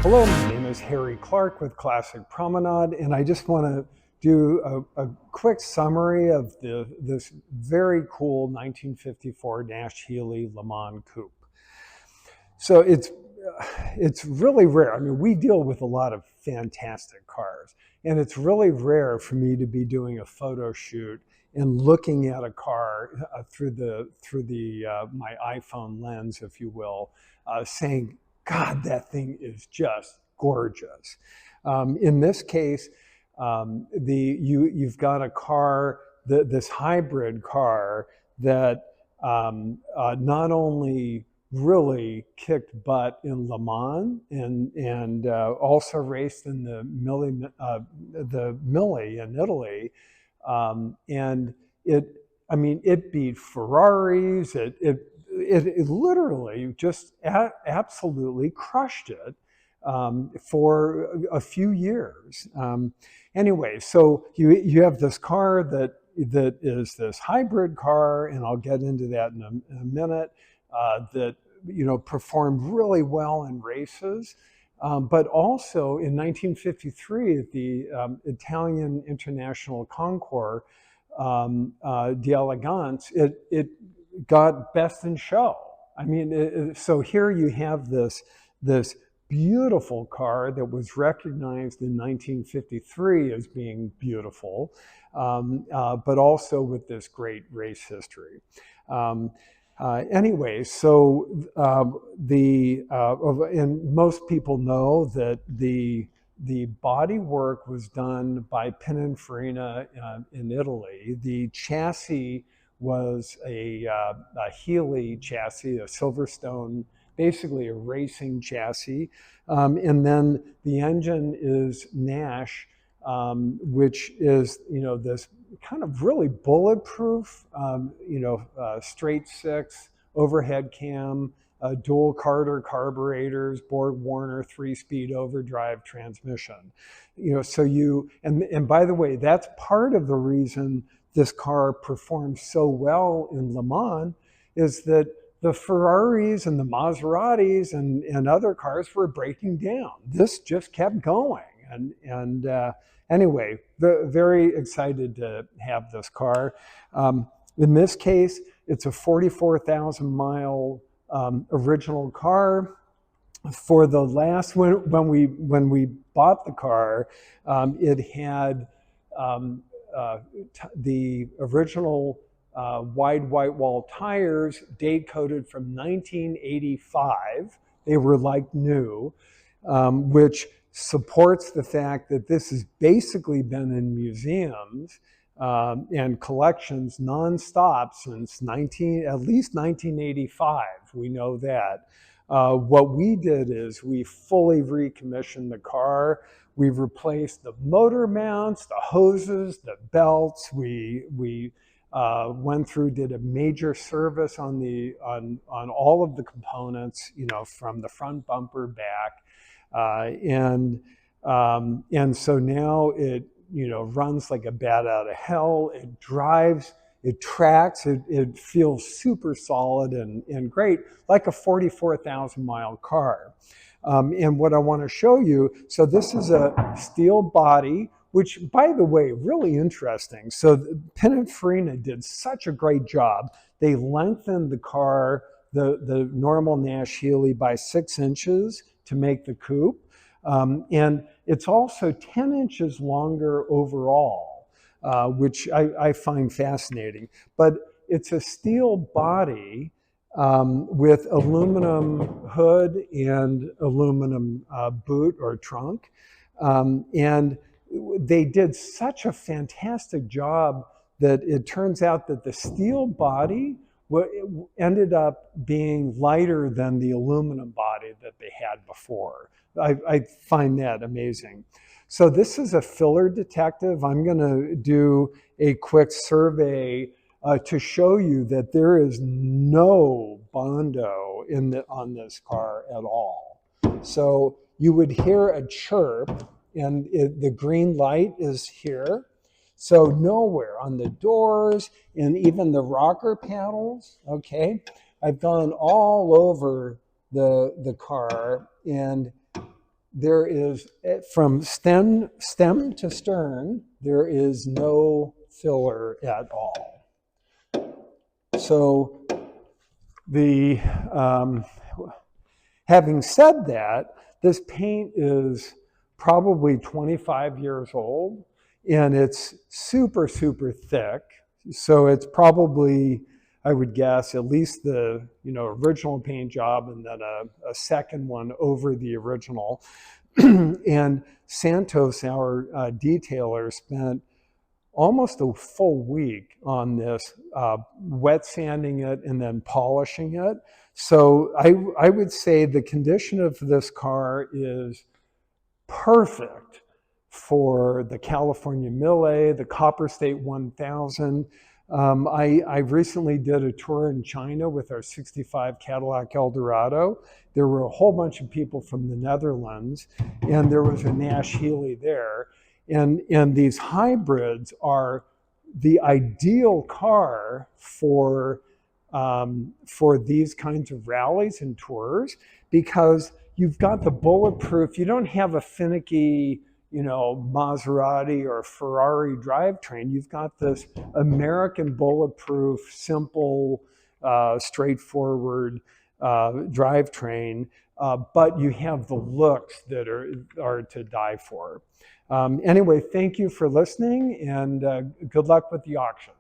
Hello, my name is Harry Clark with Classic Promenade, and I just want to do a quick summary of this very cool 1954 Nash Healey LeMans Coupe. So it's really rare. I mean, we deal with a lot of fantastic cars, and it's really rare for me to be doing a photo shoot and looking at a car through the my iPhone lens, if you will, saying, "God, that thing is just gorgeous." In this case, you've got a car, this hybrid car that not only really kicked butt in Le Mans and also raced in the Mille in Italy, and I mean, it beat Ferraris. It literally just absolutely crushed it for a few years. Anyway, so you have this car that is this hybrid car, and I'll get into that in a minute. That performed really well in races, but also in 1953 at the Italian International Concours d'Elegance, it got best in show. I mean, so here you have this beautiful car that was recognized in 1953 as being beautiful, but also with this great race history. Anyway, so and most people know that the body work was done by Pininfarina in Italy. The chassis was a Healey chassis, a Silverstone, basically a racing chassis, and then the engine is Nash, which is this kind of really bulletproof, straight six, overhead cam, dual Carter carburetors, Borg Warner 3-speed overdrive transmission. And by the way, that's part of the reason this car performed so well in Le Mans, is that the Ferraris and the Maseratis and other cars were breaking down. This just kept going. Anyway, very excited to have this car. In this case, it's a 44,000 mile original car. For the last, when we bought the car, it had the original wide white wall tires, date coded from 1985. They were like new, which supports the fact that this has basically been in museums and collections nonstop since at least 1985. We know that. What we did is we fully recommissioned the car. We've replaced the motor mounts, the hoses, the belts. We went through, did a major service on all of the components, from the front bumper back. And so now it runs like a bat out of hell. It drives, it tracks, it feels super solid and great, like a 44,000 mile car. And what I want to show you, so this is a steel body, which, by the way, really interesting. So Pininfarina did such a great job. They lengthened the car, the normal Nash Healey, by 6 inches to make the coupe. And it's also 10 inches longer overall, which I find fascinating. But it's a steel body with aluminum hood and aluminum boot or trunk. And they did such a fantastic job that it turns out that the steel body ended up being lighter than the aluminum body that they had before. I find that amazing. So this is a filler detective. I'm going to do a quick survey to show you that there is no Bondo on this car at all. So you would hear a chirp, and the green light is here. So nowhere on the doors and even the rocker panels, okay? I've gone all over the car, and there is, from stem to stern, there is no filler at all. So having said that, this paint is probably 25 years old, and it's super, super thick. So it's probably, I would guess, at least the original paint job and then a second one over the original. And Santos, our detailer, spent almost a full week on this, wet sanding it and then polishing it. So I would say the condition of this car is perfect for the California Mille, the Copper State 1000. I recently did a tour in China with our 65 Cadillac Eldorado. There were a whole bunch of people from the Netherlands, and there was a Nash Healey there. And these hybrids are the ideal car for these kinds of rallies and tours, because you've got the bulletproof. You don't have a finicky, Maserati or Ferrari drivetrain. You've got this American bulletproof, simple, straightforward drivetrain, but you have the looks that are to die for. Anyway, thank you for listening, and good luck with the auction.